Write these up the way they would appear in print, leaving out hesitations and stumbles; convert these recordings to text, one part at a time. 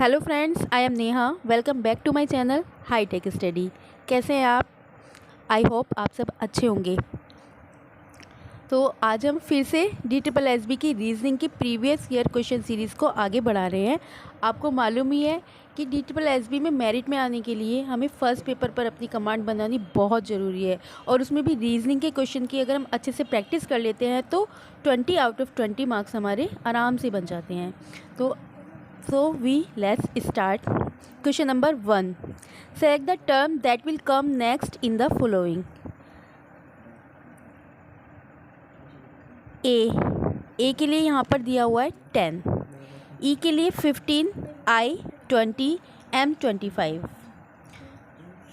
Hello friends, I am Neha. Welcome back to my channel High Tech Study. कैसे हैं आप? I hope आप सब अच्छे होंगे। तो आज हम फिर से DSSB की रीजनिंग की प्रीवियस ईयर क्वेश्चन सीरीज़ को आगे बढ़ा रहे हैं। आपको मालूम ही है कि DSSB में मेरिट में आने के लिए हमें फ़र्स्ट पेपर पर अपनी कमांड बनानी बहुत ज़रूरी है, और उसमें भी रीजनिंग के क्वेश्चन की अगर हम अच्छे से प्रैक्टिस कर लेते हैं तो 20 आउट ऑफ 20 मार्क्स हमारे आराम से बन जाते हैं। So let's start. Question number 1. Select the term that will come next in the following. A के लिए यहाँ पर दिया हुआ है 10, E के लिए 15, I 20, M 25.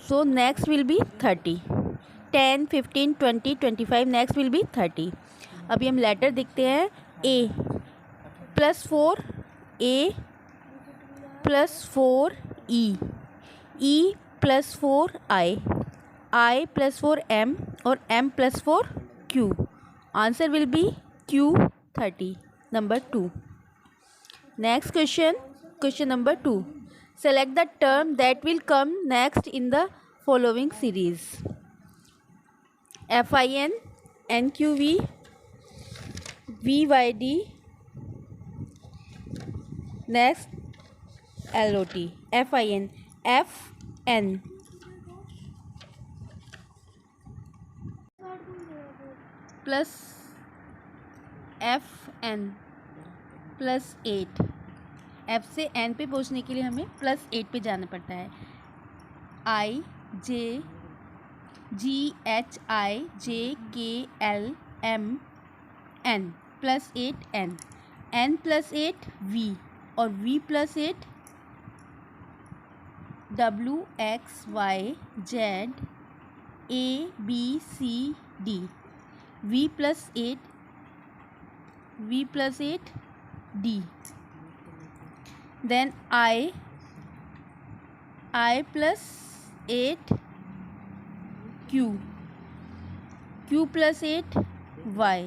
So next will be 30. 10, 15, 20, 25. Next will be 30. अभी हम लेटर देखते हैं. A +4 A +4 E +4 I +4 M और M +4 Q. Answer will be Q 30. Number 2. Next question number 2. Select the term that will come next in the following series. FIN, NQV, VYD. Next LOT. FIN, FN plus FN +8. F से N पे पहुँचने के लिए हमें +8 पे जाना पड़ता है. I J G H I J K L M N +8 N +8 V और V +8 W X Y Z A B C D. V +8 D. Then I +8 Q +8 Y.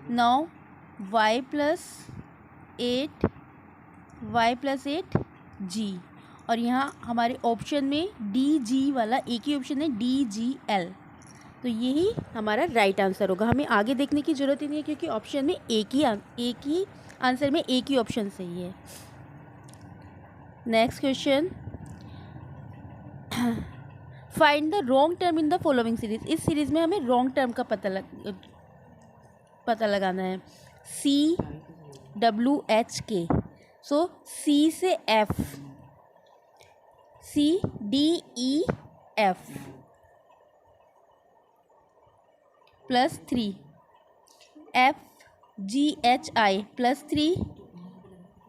Now Y +8 G. और यहाँ हमारे ऑप्शन में DG वाला एक ही option है, DGL. तो यही हमारा राइट आंसर होगा. हमें आगे देखने की ज़रूरत ही नहीं है क्योंकि ऑप्शन में एक ही आंसर में एक ही ऑप्शन सही है. Next question. Find the wrong term in the following series. इस सीरीज़ में हमें रॉन्ग टर्म का पता लगाना है. CWHK. सो C से F, CDEF +3 FGHI +3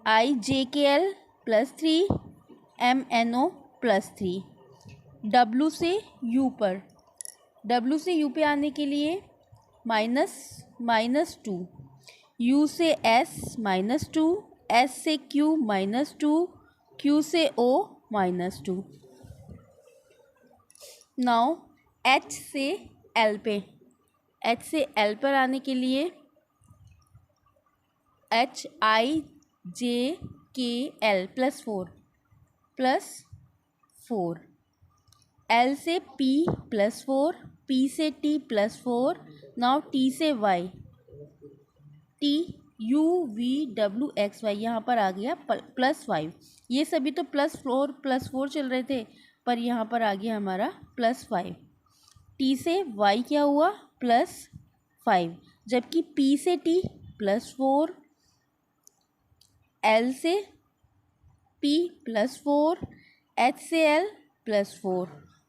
IJKL +3 MNO +3. W से U पे आने के लिए -2, U से S -2, S से Q -2, Q से O -2. नाउ H से L पर आने के लिए HIJKL +4 L से P +4, P से T +4. नाउ T से Y, TUVWXY यहाँ पर आ गया +5. ये सभी तो +4 चल रहे थे, पर यहाँ पर आ गया हमारा +5. T से Y क्या हुआ +5, जबकि P से T +4, L से P +4, H से L +4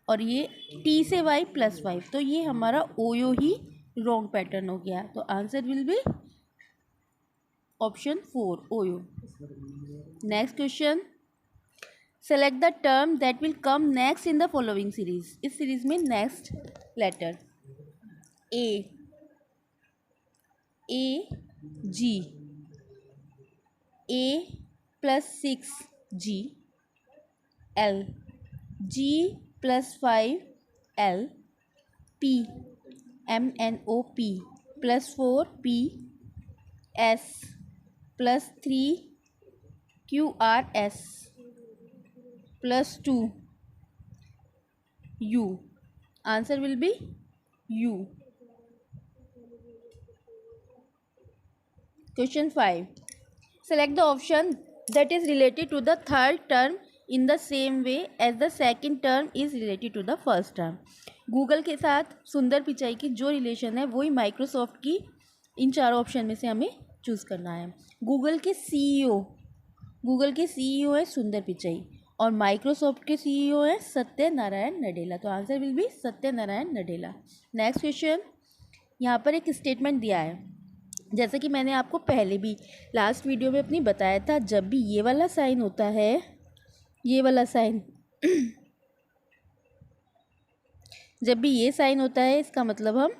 और ये T से Y +5. तो ये हमारा ओयो ही रॉन्ग पैटर्न हो गया. तो आंसर विल बी ऑप्शन 4 ओयो. Next question. Select the term that will come next in the following series. इस सीरीज में next letter A G, A +6 G, L G +5 L, P MNO P +4 P, S +3 QRS, plus 2 u. Answer will be u. Question 5. Select the option that is related to the third term in the same way as the second term is related to the first term. Google के साथ सुंदर पिचाई की जो relation है वही Microsoft की इन चारों option में से हमें चूज़ करना है. गूगल के सीईओ है सुंदर पिचाई और माइक्रोसॉफ्ट के सीईओ है सत्यनारायण नडेला. तो answer will B Satyanarayan Nadella. Next question. यहाँ पर एक स्टेटमेंट दिया है. जैसे कि मैंने आपको पहले भी लास्ट वीडियो में अपनी बताया था, जब भी ये वाला साइन होता है, ये वाला साइन जब भी ये साइन होता है इसका मतलब हम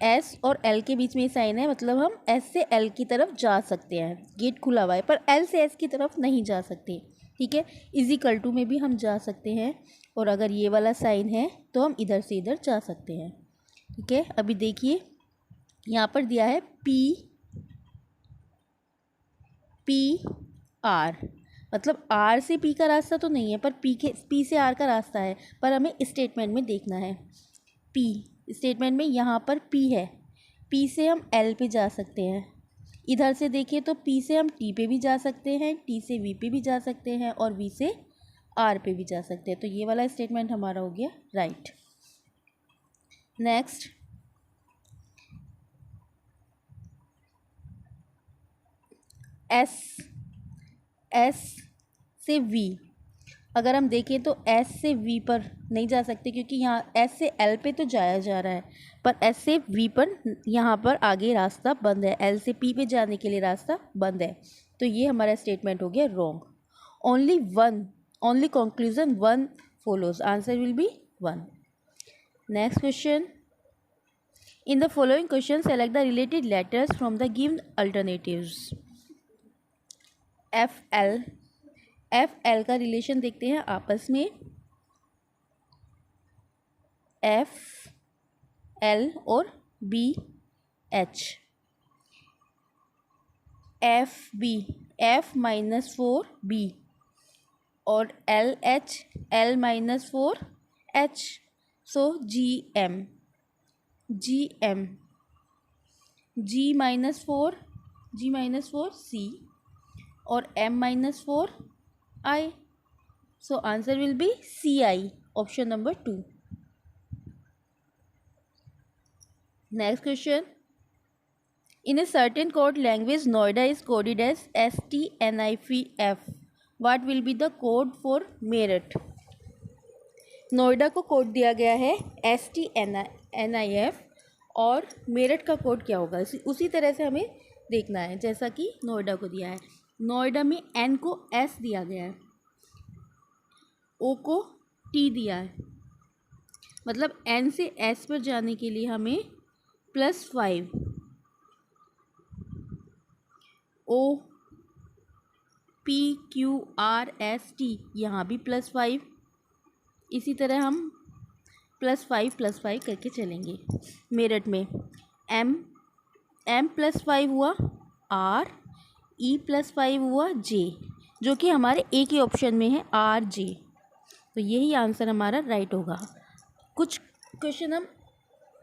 एस और एल के बीच में ये साइन है, मतलब हम एस से एल की तरफ जा सकते हैं. गेट खुला हुआ है पर एल से एस की तरफ नहीं जा सकते. ठीक है. इजिकल टू में भी हम जा सकते हैं और अगर ये वाला साइन है तो हम इधर से इधर जा सकते हैं. ठीक है. अभी देखिए यहाँ पर दिया है पी आर, मतलब आर से पी का रास्ता तो नहीं है पर पी से आर का रास्ता है, पर हमें स्टेटमेंट में देखना है. पी स्टेटमेंट में यहाँ पर पी है, पी से हम एल पे जा सकते हैं. इधर से देखिए तो पी से हम टी पे भी जा सकते हैं, टी से वी पे भी जा सकते हैं और वी से आर पे भी जा सकते हैं. तो ये वाला स्टेटमेंट हमारा हो गया राइट. नेक्स्ट. एस से वी, अगर हम देखें तो एस से वी पर नहीं जा सकते क्योंकि यहाँ एस से एल पे तो जाया जा रहा है, पर एस से वी पर यहाँ पर आगे रास्ता बंद है. एल से पी पे जाने के लिए रास्ता बंद है. तो ये हमारा स्टेटमेंट हो गया wrong. Only conclusion 1 follows. Answer will be 1. Next question. In the following question select the related letters from the given alternatives. F L का रिलेशन देखते हैं आपस में. एफ एल और B H. F B F -4 B और L H L -4 H. So G M G -4 C और m -4 I. So answer will be CI, option number 2. Next question. In a certain code language, Noida is coded as STNIFF. What will be the code for Meerut? Noida को code दिया गया है STNIF और मेरठ का code क्या होगा उसी तरह से हमें देखना है जैसा कि नोएडा को दिया है. नोएडा में N को S दिया गया है, O को T दिया है, मतलब N से S पर जाने के लिए हमें +5, OPQRST यहाँ भी +5, इसी तरह हम +5 करके चलेंगे. मेरठ में M +5 हुआ R, E +5 हुआ J, जो कि हमारे एक ही ऑप्शन में है RJ. तो यही आंसर हमारा राइट होगा. कुछ क्वेश्चन हम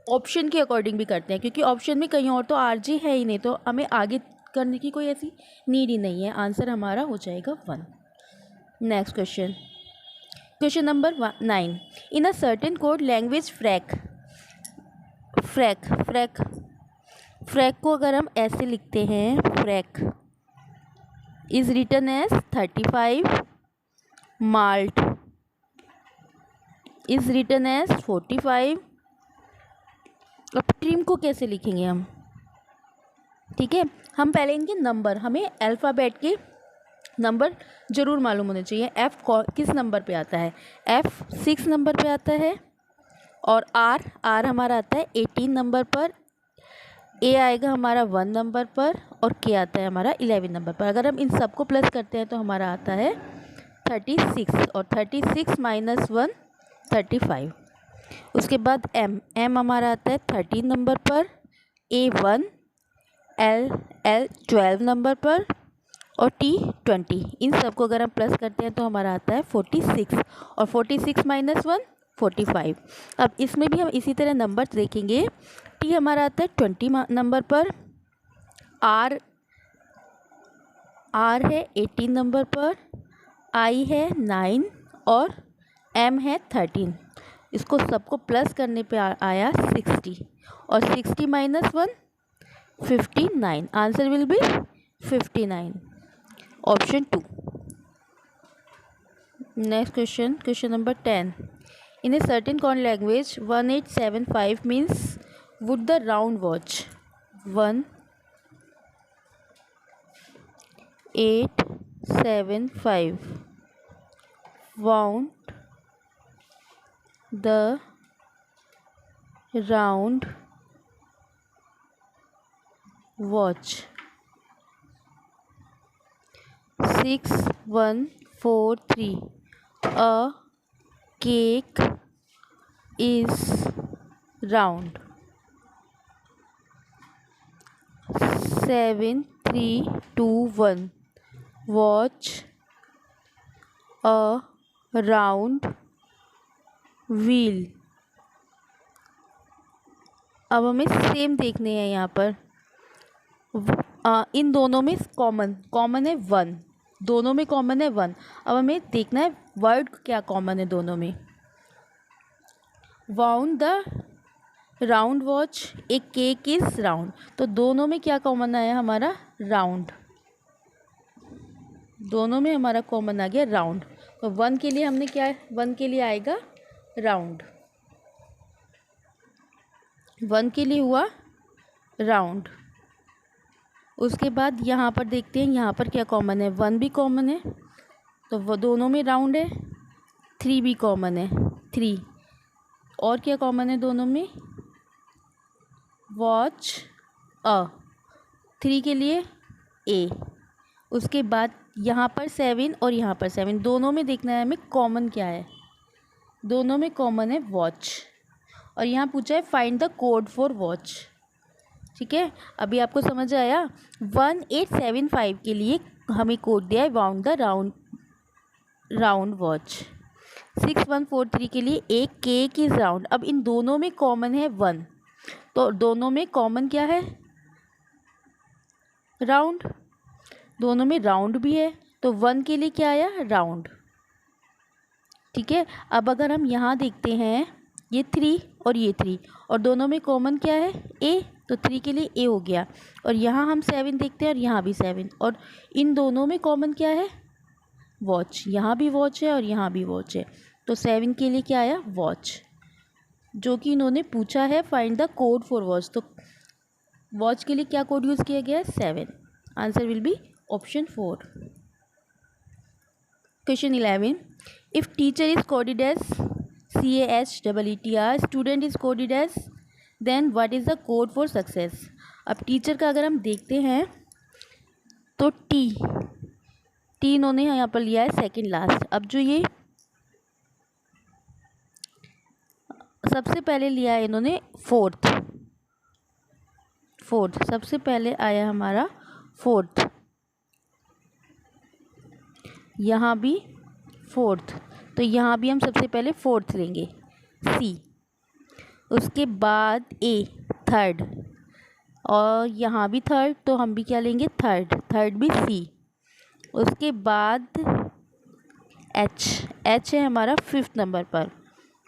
ऑप्शन के अकॉर्डिंग भी करते हैं क्योंकि ऑप्शन में कहीं और तो RJ है ही नहीं, तो हमें आगे करने की कोई ऐसी नीड ही नहीं है. आंसर हमारा हो जाएगा 1. Next question. Question number 9. In a certain code language frack को अगर हम ऐसे लिखते हैं, frack is written as 35, malt is written as 45. अब ट्रिम को कैसे लिखेंगे हम? ठीक है, हम पहले इनके नंबर, हमें अल्फ़ाबेट के नंबर ज़रूर मालूम होने चाहिए. F किस नंबर पे आता है? F 6 नंबर पे आता है और R हमारा आता है 18 नंबर पर, A आएगा हमारा 1 नंबर पर और K आता है हमारा 11 नंबर पर. अगर हम इन सबको प्लस करते हैं तो हमारा आता है 36 और 36 - 1 35. उसके बाद M हमारा आता है 13 नंबर पर, A 1, L 12 नंबर पर और टी 20। इन सब को अगर हम प्लस करते हैं तो हमारा आता है 46, और 46 माइनस 1 45। अब इसमें भी हम इसी तरह नंबर देखेंगे। टी हमारा आता है 20 नंबर पर, आर है 18 नंबर पर, आई है 9 और एम है 13। इसको सबको प्लस करने पे आया 60, और 60 minus 1 59। Answer will B 59, option 2। Next question, question number 10। In a certain code language, 1875 means would the round watch 1875 wound the round watch 6143 a cake is round 7321 watch a round wheel। अब हमें same देखने हैं यहाँ पर। इन दोनों में common है 1, दोनों में कॉमन है 1। अब हमें देखना है वर्ड क्या कॉमन है दोनों में। Wound the round watch A cake is round, तो दोनों में क्या कॉमन आया हमारा, राउंड। दोनों में हमारा कॉमन आ गया राउंड। तो 1 के लिए हमने क्या, 1 के लिए आएगा राउंड, 1 के लिए हुआ राउंड। उसके बाद यहाँ पर देखते हैं, यहाँ पर क्या कॉमन है, 1 भी कॉमन है तो वो दोनों में राउंड है। 3 भी कॉमन है, 3। और क्या कॉमन है दोनों में, वॉच अ, 3 के लिए ए। उसके बाद यहाँ पर 7 और यहाँ पर 7, दोनों में देखना है हमें कॉमन क्या है। दोनों में कॉमन है वॉच, और यहाँ पूछा है find the code for watch. ठीक है, अभी आपको समझ आया। 1875 के लिए हमें कोड दिया है वाउंड द राउंड वॉच। 6143 के लिए एक केक इज राउंड। अब इन दोनों में कॉमन है 1, तो दोनों में कॉमन क्या है, राउंड। दोनों में राउंड भी है, तो 1 के लिए क्या आया, राउंड। ठीक है, अब अगर हम यहाँ देखते हैं, ये 3 और ये 3, और दोनों में कॉमन क्या है, ए, तो 3 के लिए ए हो गया। और यहाँ हम 7 देखते हैं और यहाँ भी 7, और इन दोनों में कॉमन क्या है, वॉच। यहाँ भी वॉच है और यहाँ भी वॉच है, तो 7 के लिए क्या आया, वॉच। जो कि इन्होंने पूछा है find the code for watch, तो वॉच के लिए क्या कोड यूज़ किया गया है, 7। Answer will be option 4। Question 11। If teacher is coded as CHEETR, student is coded as, then what is the code for success. अब टीचर का अगर हम देखते हैं तो टी इन्होंने यहाँ पर लिया है सेकंड लास्ट। अब जो ये सबसे पहले लिया है इन्होंने फोर्थ, सबसे पहले आया हमारा फोर्थ, यहाँ भी फोर्थ, तो यहाँ भी हम सबसे पहले फोर्थ लेंगे, सी। उसके बाद ए थर्ड, और यहाँ भी थर्ड, तो हम भी क्या लेंगे, थर्ड भी सी। उसके बाद एच है हमारा 5th नंबर पर,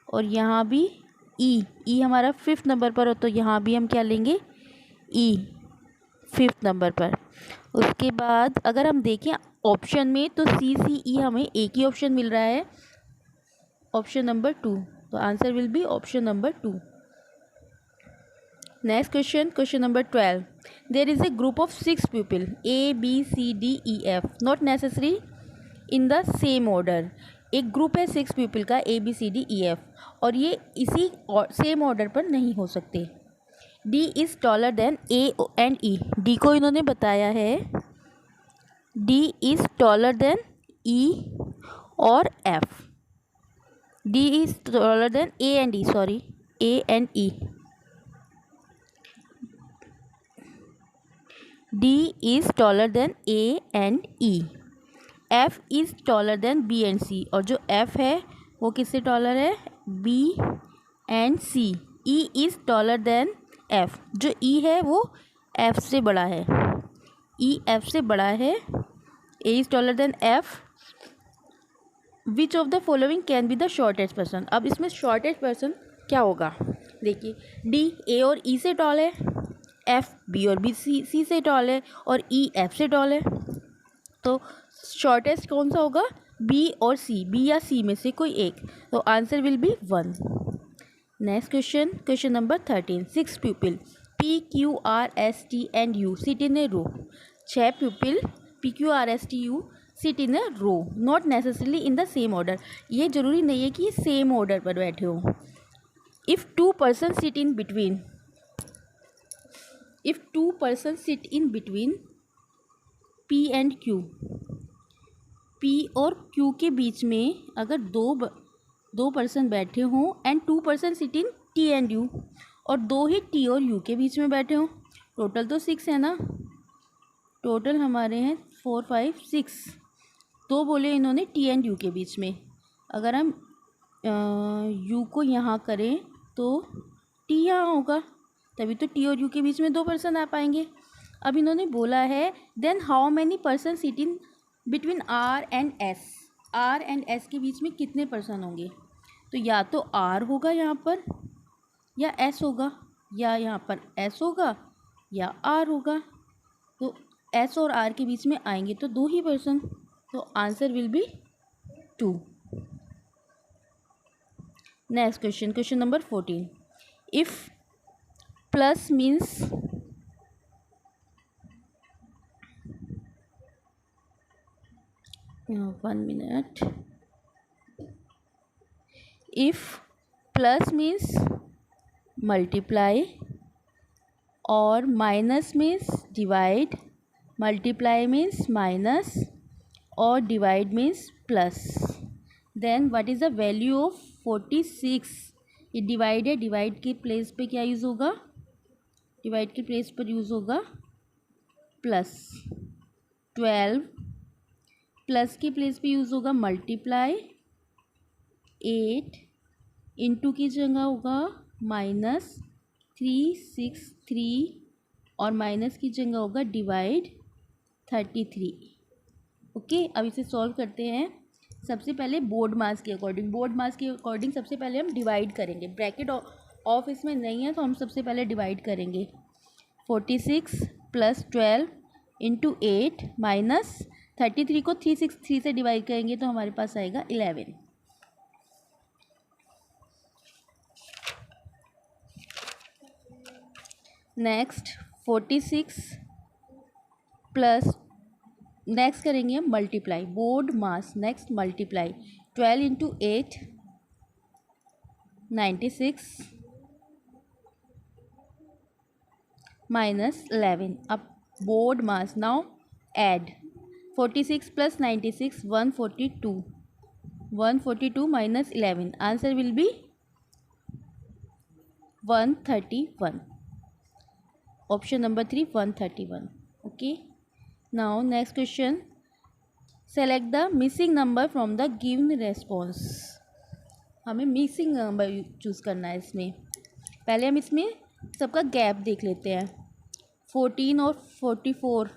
और यहाँ भी ई हमारा 5th नंबर पर हो, तो यहाँ भी हम क्या लेंगे, ई 5th नंबर पर। उसके बाद अगर हम देखें ऑप्शन में तो CCE हमें एक ही ऑप्शन मिल रहा है, ऑप्शन नंबर 2, तो answer will be option number 2। Next question, question number 12। There is a group of 6 people ABCDEF, not necessary in the same order. एक ग्रुप है 6 पीपल का ABCDEF, और ये इसी सेम ऑर्डर पर नहीं हो सकते। D is taller than A and E, D को इन्होंने बताया है D is taller than E और F, D is taller than A and E, sorry A and E। D is taller than A and E. F is taller than B and C. और जो F है वो किससे taller है? B and C. E is taller than F. जो E है वो F से बड़ा है. E F से बड़ा है. A is taller than F. Which of the following can be the shortest person. अब इसमें शॉर्टेस्ट पर्सन क्या होगा? देखिए, डी ए और ई से टॉल है, एफ बी और बी सी से टॉल है और ई एफ से टॉल है. तो शॉर्टेस्ट कौन सा होगा? बी और सी, बी या सी में से कोई एक. तो answer will be 1. Next question, question number 13. 6 people P Q R S T and U sit in a row. 6 people P Q R S T U sit in a row, not necessarily in the same order. ये जरूरी नहीं है कि same order पर बैठे हो. If 2 person sit in between, if 2 person sit in between P and Q, P और Q के बीच में अगर दो पर्सन बैठे हों and 2 person sit in T and you, और 2 ही टी और यू के बीच में बैठे हों. टोटल तो 6 है ना, टोटल हमारे हैं 4 5 6. तो बोले इन्होंने टी एंड यू के बीच में. अगर हम यू को यहाँ करें तो टी यहाँ होगा, तभी तो टी और यू के बीच में 2 पर्सन आ पाएंगे. अब इन्होंने बोला है then how many person sit in between R and S. R and S के बीच में कितने पर्सन होंगे? तो या तो आर होगा यहाँ पर या एस होगा, या यहाँ पर एस होगा या आर होगा. तो एस और आर के बीच में आएंगे तो 2 ही पर्सन. तो answer will be 2. Next question, question number 14. If plus means, one minute. If plus means multiply और minus means divide, multiply means minus और divide means plus, then what is the value of 46. ये divide है, divide के place पे क्या use होगा? Divide के place पर यूज़ होगा प्लस. 12 प्लस के प्लेस पे यूज़ होगा मल्टीप्लाई. 8 इंटू की जगह होगा माइनस. 363 और माइनस की जगह होगा डिवाइड 33. ओके, अब इसे सॉल्व करते हैं. सबसे पहले बोर्ड मास के अकॉर्डिंग, बोर्ड मास के अकॉर्डिंग सबसे पहले हम डिवाइड करेंगे. ब्रैकेट ऑफ इसमें नहीं है तो हम सबसे पहले डिवाइड करेंगे. 46 प्लस 12 इंटू 8 माइनस 33 को 363 से डिवाइड करेंगे तो हमारे पास आएगा 11. नेक्स्ट 46 प्लस, नेक्स्ट करेंगे हम multiply, BODMAS. Next multiply 12 into 8 96 minus 11. अब BODMAS. Now add 46 plus 96 142. 142 minus 11, answer will be 131. Option number 3 131. Okay, now next question. Select the missing number from the given response. हमें missing number choose करना है. इसमें पहले हम इसमें सबका gap देख लेते हैं. 14 और 44,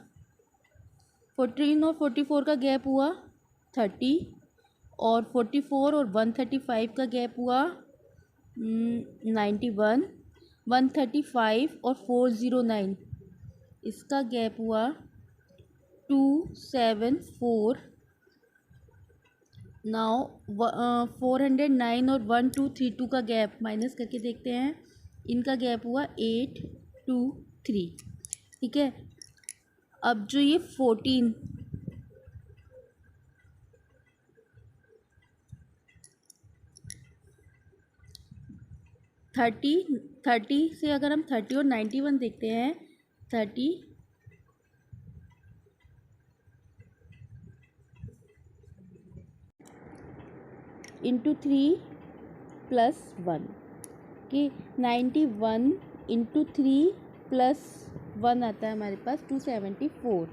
14 और 44 का गैप हुआ 30, और 44 और 135 का गैप हुआ 91. 135 और 409 इसका गैप हुआ 274. नाउ 409 और 1232 का गैप माइनस करके देखते हैं. इनका गैप हुआ 823. ठीक है. अब जो ये 14 30 से अगर हम 30 और 91 देखते हैं, 30 इंटू 3 प्लस 1 कि 91 इंटू 3 प्लस 1 आता है हमारे पास 274।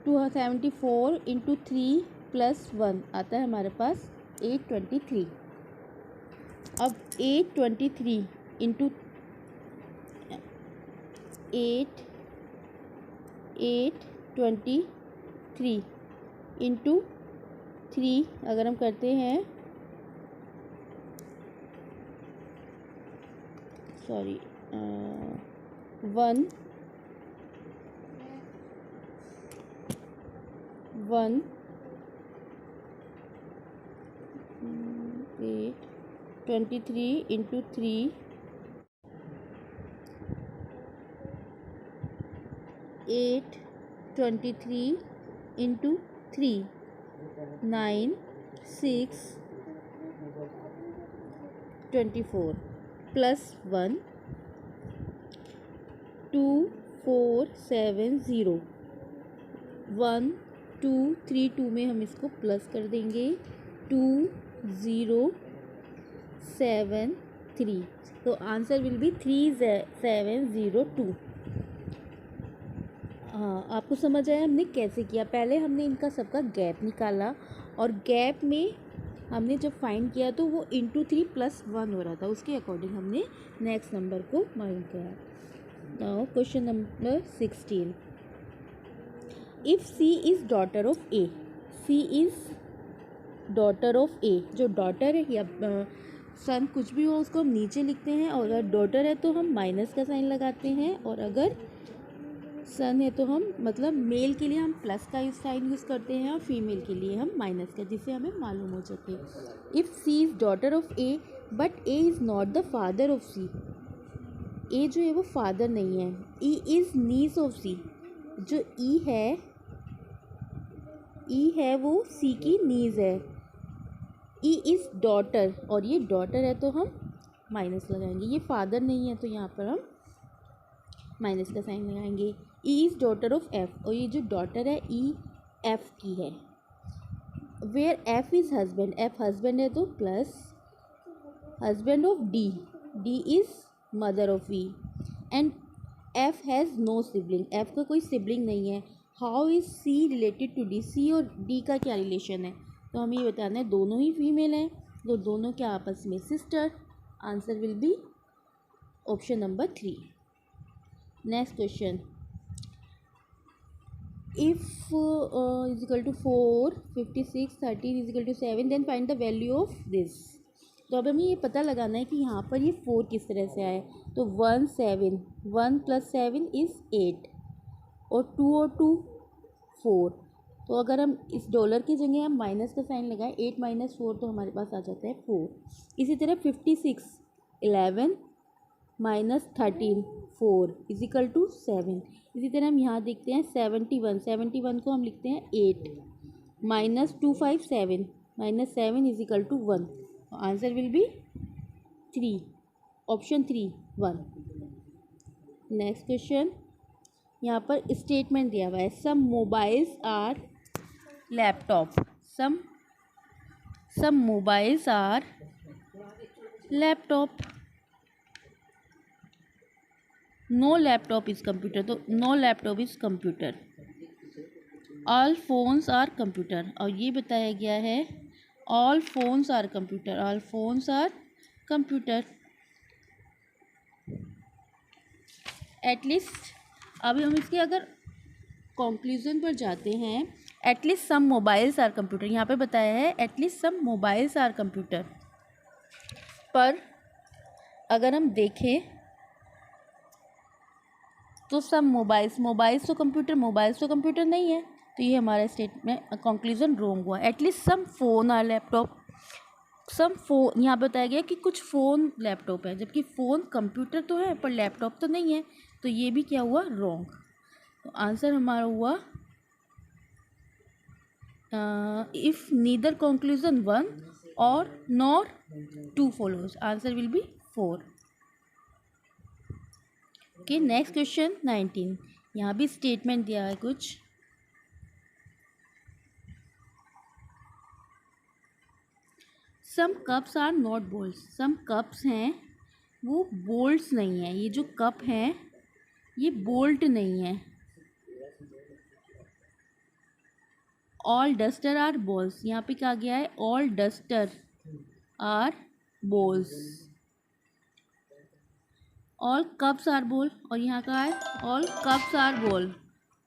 274 इंटू 3 प्लस 1 आता है हमारे पास 823। अब 823 इंटू 823 इंटू 3 अगर हम करते हैं, सॉरी 1 823 इंटू 3 823 इंटू 3 9 6 24 प्लस 1 2 4 7 0 1 2 3 2 में हम इसको प्लस कर देंगे 2 0 7 3। तो आंसर विल बी 3702। हाँ, आपको समझ आया हमने कैसे किया। पहले हमने इनका सबका गैप निकाला और गैप में हमने जब फाइंड किया तो वो इंटू 3 प्लस 1 हो रहा था, उसके अकॉर्डिंग हमने नेक्स्ट नंबर को माइंड किया। Now question number 16। If C is daughter of A, C is daughter of A, जो डॉटर है या सन कुछ भी हो उसको हम नीचे लिखते हैं, और अगर डॉटर है तो हम माइनस का साइन लगाते हैं, और अगर सन है तो हम मतलब मेल के लिए हम प्लस का साइन यूज़ करते हैं और फीमेल के लिए हम माइनस का, जिससे हमें मालूम हो सके। If C is daughter of A but A is not the father of C, A जो है वो फादर नहीं है। ई इज़ नीस ऑफ सी, जो ई है वो सी की नीज है। ई इज़ डॉटर, और ये डॉटर है तो हम माइनस लगाएंगे, ये फादर नहीं है तो यहाँ पर हम माइनस का साइन लगाएंगे। E is daughter of F, और ये जो डॉटर है ई एफ की है। Where F is husband, F husband है तो plus husband of D, D is mother of E, and F has no sibling, F का कोई सिबलिंग नहीं है। How is C related to D, C और D का क्या रिलेशन है, तो हमें ये बताना है दोनों ही फीमेल हैं, तो दोनों क्या आपस में sister. Answer will be option number 3। Next question. If is equal to 4 56 13 is equal to 7 then find the value of this. तो अब हमें ये पता लगाना है कि यहाँ पर ये 4 किस तरह से आए। तो 1 7, 1 प्लस 7 इज़ 8, और 2 और 2 4। तो अगर हम इस डॉलर की जगह हम माइनस का साइन लगाएं, 8 माइनस 4 तो हमारे पास आ जाता है 4। इसी तरह 56 11 माइनस 13 4 इज इक्वल टू 7। इसी तरह हम यहाँ देखते हैं 71 को हम लिखते हैं 8 minus 257 minus 7 is equal to 1। Answer will be 3, option 3 1। Next question. यहाँ पर स्टेटमेंट दिया हुआ है some mobiles are laptop, some mobiles are laptop, no laptop is computer, तो no laptop is computer. All phones are computer, और ये बताया गया है all phones are computer, all phones are computer. At least अभी हम इसके अगर कंक्लूजन पर जाते हैं, at least some mobiles are computer, यहाँ पे बताया है at least some mobiles are computer. पर अगर हम देखें तो सम मोबाइल्स तो कंप्यूटर नहीं है, तो ये हमारा स्टेटमेंट कंक्लूजन रॉन्ग हुआ। At least some phone are laptop, some phone यहाँ बताया गया कि कुछ फ़ोन लैपटॉप है, जबकि फ़ोन कंप्यूटर तो है पर लैपटॉप तो नहीं है, तो ये भी क्या हुआ रॉन्ग। तो आंसर हमारा हुआ इफ़ नीदर कंक्लूजन 1 और nor 2 follows, answer will be 4। Okay, next question 19। यहाँ भी स्टेटमेंट दिया है कुछ। Some cups are not bowls, some cups हैं वो बोल्ड्स नहीं है। ये जो कप हैं ये बोल्ट नहीं है। ऑल डस्टर आर बॉल्स, यहाँ पे क्या गया है, all duster are balls. All cups are ball, और यहाँ का है all cups are ball.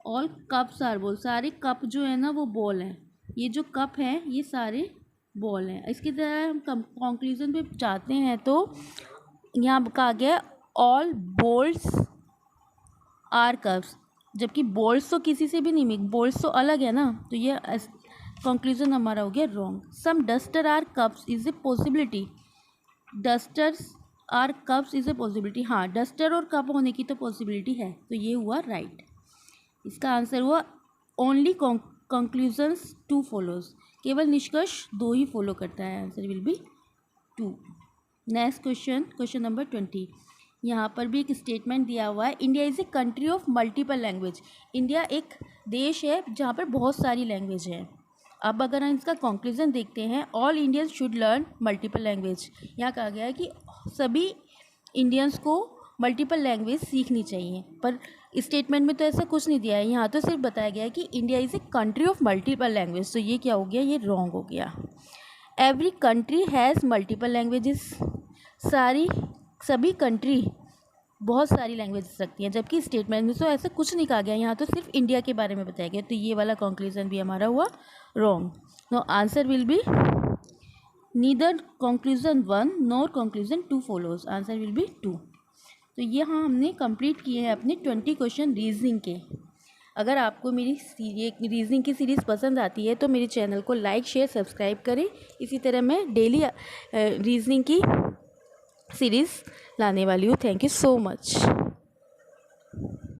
All cups are ball, सारे कप जो है ना वो बॉल हैं। ये जो कप हैं ये सारे बॉल हैं। इसकी तरह हम कंक्लूजन पे जाते हैं तो यहाँ कहा गया ऑल बॉल्स आर कप्स, जबकि बॉल्स तो किसी से भी नहीं मिल, बॉल्स तो अलग है ना, तो ये कंक्लूजन हमारा हो गया wrong. Some duster are cups is a possibility, dusters are cups is a possibility, हाँ डस्टर और कप होने की तो पॉसिबिलिटी है, तो ये हुआ राइट। इसका आंसर हुआ ओनली कंक्लूजन्स 2 फॉलोज, केवल निष्कर्ष 2 ही फॉलो करता है, answer will be 2। Next question number 20। यहाँ पर भी एक स्टेटमेंट दिया हुआ है, India is a country of multiple language. India एक देश है जहाँ पर बहुत सारी लैंग्वेज है। अब अगर हम इसका कंक्लूजन देखते हैं, all Indians should learn multiple language. यहाँ कहा गया है कि सभी इंडियंस को मल्टीपल लैंग्वेज सीखनी चाहिए, पर स्टेटमेंट में तो ऐसा कुछ नहीं दिया है। यहाँ तो सिर्फ बताया गया है कि India is a country of multiple language, तो ये क्या हो गया, ये रॉन्ग हो गया। Every country has multiple languages, सभी कंट्री बहुत सारी लैंग्वेजेस रखती हैं, जबकि स्टेटमेंट में तो ऐसा कुछ नहीं कहा गया, यहाँ तो सिर्फ इंडिया के बारे में बताया गया, तो ये वाला कंक्लूजन भी हमारा हुआ wrong. No answer will be neither conclusion 1 nor conclusion 2 follows, answer will be 2। तो ये हाँ हमने कंप्लीट किए हैं अपने 20 क्वेश्चन रीजनिंग के। अगर आपको मेरी रीजनिंग की सीरीज़ पसंद आती है तो मेरे चैनल को लाइक शेयर सब्सक्राइब करें। इसी तरह मैं डेली रीजनिंग की सीरीज़ लाने वाली हूँ। Thank you so much.